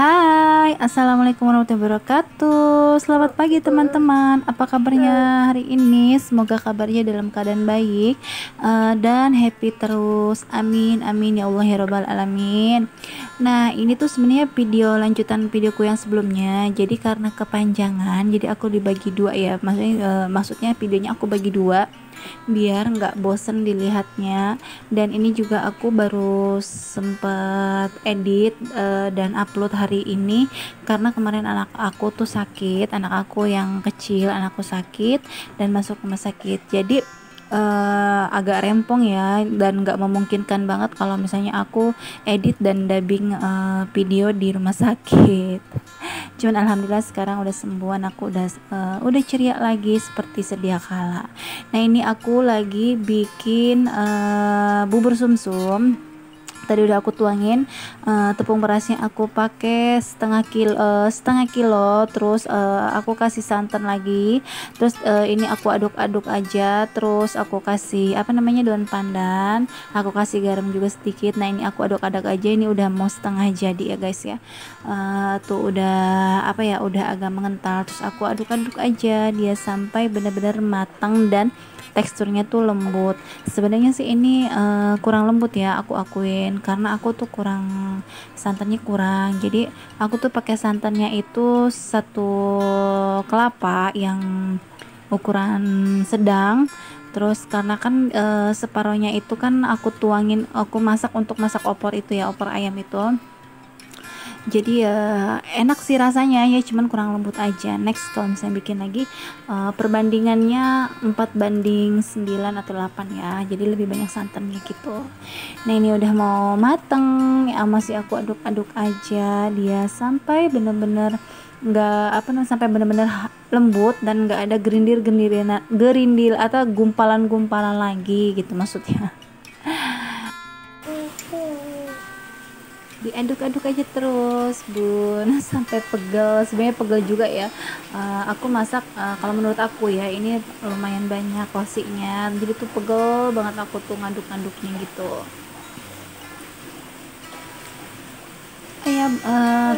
Hai, assalamualaikum warahmatullahi wabarakatuh. Selamat pagi teman-teman. Apa kabarnya hari ini? Semoga kabarnya dalam keadaan baik dan happy terus. Amin, amin ya Allah ya Robbal alamin. Nah, ini tuh sebenarnya video lanjutan videoku yang sebelumnya. Jadi karena kepanjangan, jadi aku dibagi dua ya. Maksudnya videonya aku bagi dua biar nggak bosen dilihatnya. Dan ini juga aku baru sempet edit dan upload hari ini karena kemarin anak aku tuh sakit, anak aku yang kecil, anakku sakit dan masuk rumah sakit. Jadi agak rempong ya, dan nggak memungkinkan banget kalau misalnya aku edit dan dubbing video di rumah sakit. Cuman alhamdulillah sekarang udah sembuh, aku udah ceria lagi seperti sedia kala. Nah, ini aku lagi bikin bubur sumsum. Tadi udah aku tuangin tepung berasnya, aku pakai setengah kilo, terus aku kasih santan lagi, terus ini aku aduk-aduk aja, terus aku kasih daun pandan, aku kasih garam juga sedikit. Nah, ini aku aduk-aduk aja, ini udah mau setengah jadi ya guys ya. Tuh udah udah agak mengental, terus aku aduk-aduk aja dia sampai benar-benar matang dan teksturnya tuh lembut. Sebenarnya sih ini kurang lembut ya, aku akuin, karena aku tuh santannya kurang. Jadi aku tuh pakai santannya itu satu kelapa yang ukuran sedang. Terus karena kan separohnya itu kan aku tuangin, aku masak untuk masak opor itu ya, opor ayam itu. Jadi ya enak sih rasanya ya, cuman kurang lembut aja. Next kalau misalnya bikin lagi perbandingannya 4:9 atau 8 ya, jadi lebih banyak santannya gitu. Nah, ini udah mau mateng ya, masih aku aduk-aduk aja dia sampai bener-bener sampai bener-bener lembut dan nggak ada gerindil atau gumpalan-gumpalan lagi gitu maksudnya. Diaduk-aduk aja terus bun sampai pegel. Sebenarnya pegel juga ya. Aku masak kalau menurut aku ya ini lumayan banyak porsinya, jadi tuh pegel banget aku tuh ngaduk-ngaduknya gitu ya.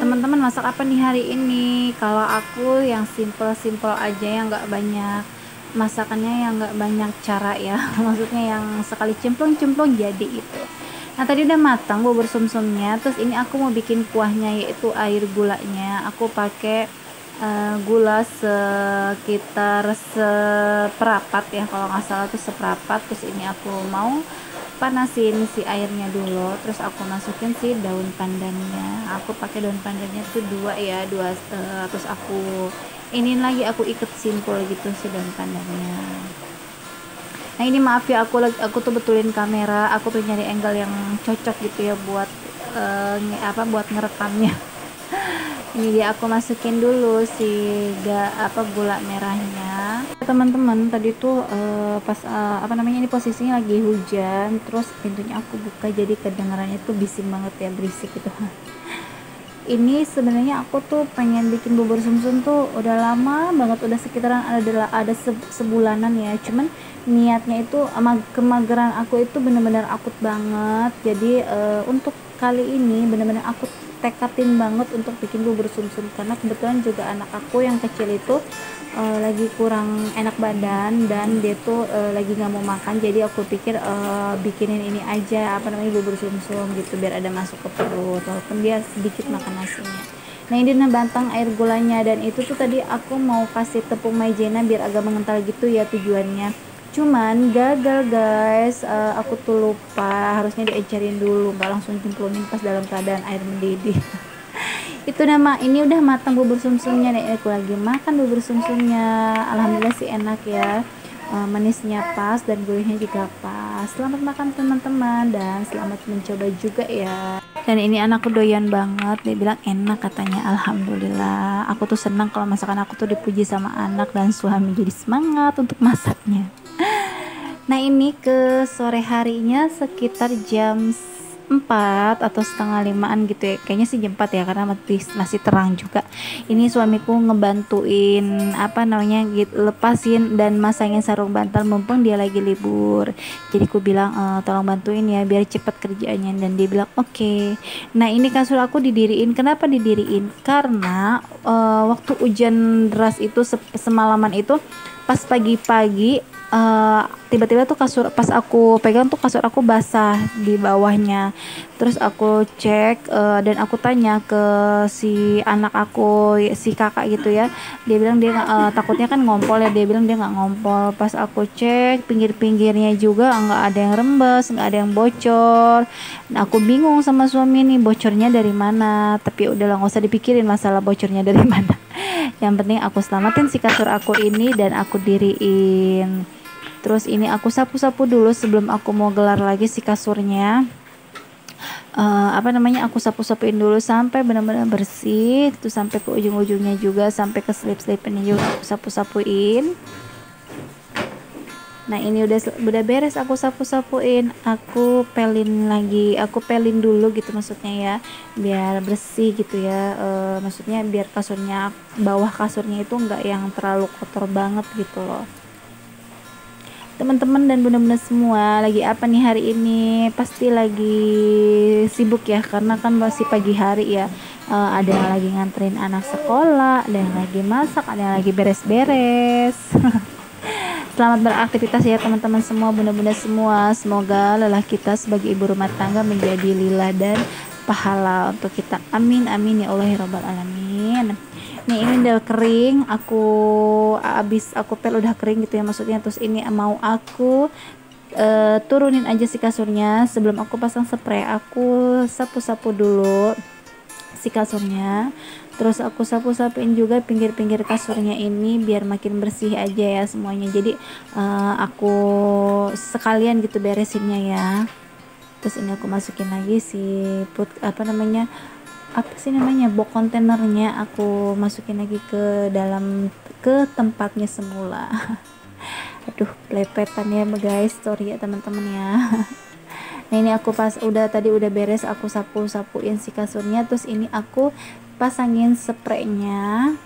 Teman-teman masak apa nih hari ini? Kalau aku yang simple-simple aja, yang nggak banyak masakannya, yang nggak banyak cara ya maksudnya yang sekali cemplung-cemplung jadi itu. Nah, tadi udah matang bubur sumsumnya, terus ini aku mau bikin kuahnya, yaitu air gulanya. Aku pakai gula sekitar seperapat ya, kalau nggak salah tuh seperapat. Terus ini aku mau panasin si airnya dulu, terus aku masukin si daun pandannya. Aku pakai daun pandannya tuh dua, terus aku aku ikat simpul gitu si daun pandannya. Nah, ini maaf ya, aku tuh betulin kamera, aku tuh nyari angle yang cocok gitu ya buat buat ngerekamnya. Ini dia, aku masukin dulu si gula merahnya. Teman-teman, tadi tuh pas ini posisinya lagi hujan, terus pintunya aku buka, jadi kedengarannya tuh bising banget ya, berisik gitu. Ini sebenarnya aku tuh pengen bikin bubur sumsum tuh udah lama banget, udah sekitaran ada sebulanan ya. Cuman niatnya itu kemageran aku itu bener-bener akut banget. Jadi untuk kali ini bener-bener aku tekatin banget untuk bikin bubur sumsum, karena kebetulan juga anak aku yang kecil itu lagi kurang enak badan dan dia tuh lagi nggak mau makan. Jadi aku pikir bikinin ini aja bubur sumsum gitu, biar ada masuk ke perut walaupun dia sedikit makan nasinya. Nah, ini bantang air gulanya, dan itu tuh tadi aku mau kasih tepung maizena biar agak mengental gitu ya tujuannya. Cuman gagal guys, aku tuh lupa, harusnya diajarin dulu, nggak langsung cemplungin pas dalam keadaan air mendidih. Itu ini udah matang bubur sumsumnya nih, aku lagi makan bubur sumsumnya. Alhamdulillah sih enak ya, manisnya pas dan gurihnya juga pas. Selamat makan teman-teman, dan selamat mencoba juga ya. Dan ini anakku doyan banget, dia bilang enak katanya. Alhamdulillah, aku tuh senang kalau masakan aku tuh dipuji sama anak dan suami, jadi semangat untuk masaknya. Nah, ini ke sore harinya sekitar jam 4 atau setengah 5-an gitu ya, kayaknya sih jam 4 ya karena masih terang juga. Ini suamiku ngebantuin apa namanya gitu, lepasin dan masangin sarung bantal mumpung dia lagi libur. Jadi ku bilang tolong bantuin ya biar cepat kerjaannya, dan dia bilang oke. Nah ini kasur aku didiriin. Kenapa didiriin? Karena waktu hujan deras itu semalaman itu, pas pagi-pagi tiba-tiba tuh kasur, pas aku pegang tuh kasur aku basah di bawahnya. Terus aku cek dan aku tanya ke si anak aku, si kakak gitu ya, dia bilang dia takutnya kan ngompol ya, dia bilang dia nggak ngompol. Pas aku cek pinggir-pinggirnya juga nggak ada yang rembes, nggak ada yang bocor. Nah, aku bingung sama suami nih bocornya dari mana, tapi udahlah nggak usah dipikirin masalah bocornya dari mana. Yang penting aku selamatin si kasur aku ini dan aku diriin. Terus ini aku sapu-sapu dulu sebelum aku mau gelar lagi si kasurnya. Apa namanya, aku sapu-sapuin dulu sampai benar-benar bersih, itu sampai ke ujung-ujungnya juga, sampai ke slip-slipnya juga aku sapu-sapuin. Nah ini udah beres aku sapu-sapuin, aku pelin lagi, aku pelin dulu gitu maksudnya ya, biar bersih gitu ya. Maksudnya biar kasurnya, bawah kasurnya itu enggak yang terlalu kotor banget gitu loh teman-teman. Dan benar-benar semua lagi apa nih hari ini, pasti lagi sibuk ya karena kan masih pagi hari ya. Ada yang lagi nganterin anak sekolah, ada yang lagi masak, ada yang lagi beres-beres. Selamat beraktivitas ya teman-teman semua, benar-benar semua. Semoga lelah kita sebagai ibu rumah tangga menjadi lillah dan pahala untuk kita. Amin amin ya Allah ya rabbal alamin. Nih ini udah kering, aku pel udah kering gitu ya maksudnya. Terus ini mau aku turunin aja si kasurnya. Sebelum aku pasang spray, aku sapu-sapu dulu si kasurnya. Terus aku sapu-sapuin juga pinggir-pinggir kasurnya ini biar makin bersih aja ya semuanya. Jadi aku sekalian gitu beresinnya ya. Terus ini aku masukin lagi si box kontainernya, aku masukin lagi ke dalam, ke tempatnya semula. Aduh pelepetan ya guys, sorry ya teman-teman ya. Nah ini aku tadi udah beres, aku sapuin si kasurnya. Terus ini aku pasangin spraynya.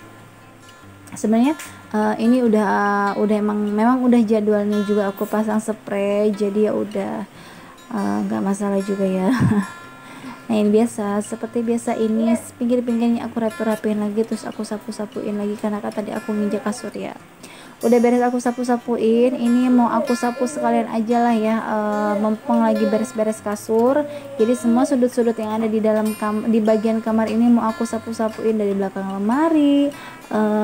Sebenarnya ini udah memang udah jadwalnya juga aku pasang spray, jadi ya udah nggak masalah juga ya. Nah ini seperti biasa, ini pinggir-pinggirnya aku rapiin lagi, terus aku sapu-sapuin lagi karena kan tadi aku nginjek kasur ya. Udah beres aku sapu-sapuin, ini mau aku sapu sekalian aja lah ya, mumpung lagi beres-beres kasur. Jadi semua sudut-sudut yang ada di dalam di bagian kamar ini mau aku sapu-sapuin, dari belakang lemari,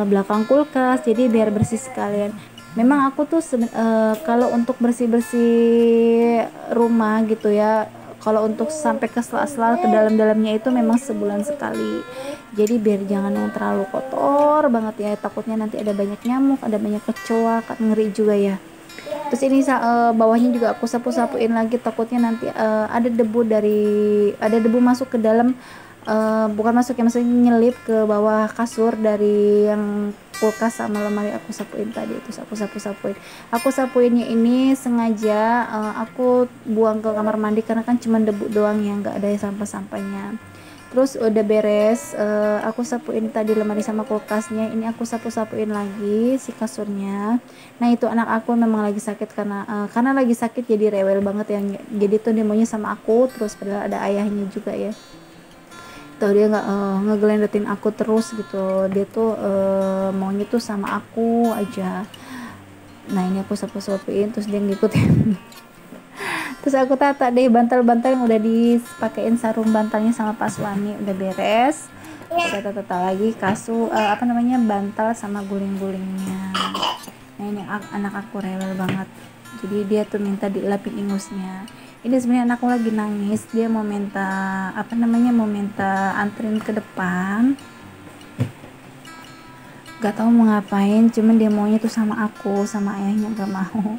belakang kulkas, jadi biar bersih sekalian. Memang aku tuh kalau untuk bersih-bersih rumah gitu ya, kalau untuk sampai ke sela-sela ke dalam-dalamnya itu memang sebulan sekali. Jadi biar jangan yang terlalu kotor banget ya, takutnya nanti ada banyak nyamuk, ada banyak kecoa, kan ngeri juga ya. Terus ini bawahnya juga aku sapu-sapuin lagi, takutnya nanti ada debu masuk ke dalam, bukan masuk ya, maksudnya nyelip ke bawah kasur dari yang kulkas sama lemari. Aku sapuin tadi, terus aku sapuinnya ini sengaja aku buang ke kamar mandi karena kan cuma debu doang yang nggak ada sampah-sampahnya. Terus udah beres, aku sapuin tadi lemari sama kulkasnya, ini aku sapuin lagi si kasurnya. Nah itu anak aku memang lagi sakit, karena lagi sakit jadi rewel banget ya, jadi tuh dia maunya sama aku terus, padahal ada ayahnya juga ya. Tuh dia nggak ngegelendetin aku terus gitu, dia tuh maunya tuh sama aku aja. Nah ini aku sapu-sapuin, terus dia ngikutin. Terus aku tata deh bantal-bantal yang udah dipakein sarung bantalnya sama Pak Suami, udah beres. Udah tata lagi bantal sama guling-gulingnya. Nah ini anak aku rewel banget, jadi dia tuh minta dilapin ingusnya. Ini sebenarnya anakku lagi nangis, dia mau minta anterin ke depan, gak tahu mau ngapain, cuman dia maunya tuh sama aku, sama ayahnya gak mau.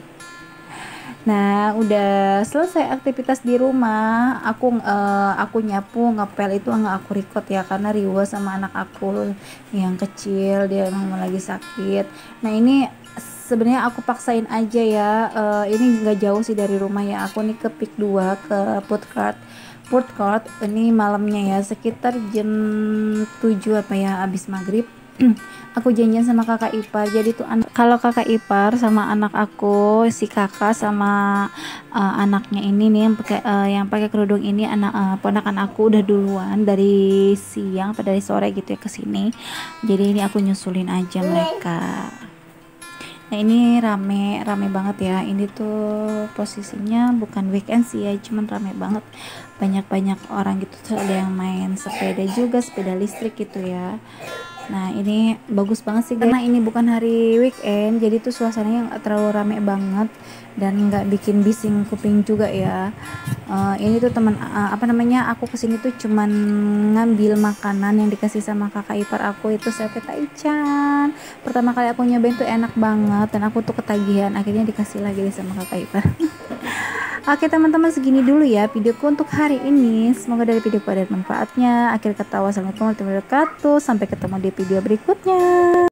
Nah udah selesai aktivitas di rumah, aku nyapu ngepel itu nggak aku record ya karena riwa sama anak aku yang kecil, dia emang lagi sakit. Nah ini sebenarnya aku paksain aja ya, ini nggak jauh sih dari rumah ya, aku nih ke Pik 2 ke food court. Ini malamnya ya, sekitar jam 7 apa ya, abis maghrib. Aku janjian sama kakak ipar. Jadi tuh kalau kakak ipar sama anak aku, si kakak sama anaknya ini nih yang pakai kerudung ini, ponakan aku udah duluan dari siang atau dari sore gitu ya ke sini. Jadi ini aku nyusulin aja mereka. Nah ini rame banget ya. Ini tuh posisinya bukan weekend sih ya, cuman rame banget, banyak orang gitu tuh. Ada yang main sepeda juga, sepeda listrik gitu ya. Nah ini bagus banget sih karena ini bukan hari weekend, jadi tuh suasananya nggak terlalu rame banget dan nggak bikin bising kuping juga ya. Ini tuh apa namanya, aku kesini tuh cuman ngambil makanan yang dikasih sama kakak ipar aku, itu sate taichan. Pertama kali aku nyobain tuh enak banget dan aku tuh ketagihan, akhirnya dikasih lagi deh sama kakak ipar. Oke teman-teman, segini dulu ya videoku untuk hari ini. Semoga dari videoku ada manfaatnya. Akhir kata, wassalamualaikum warahmatullahi wabarakatuh. Sampai ketemu di video berikutnya.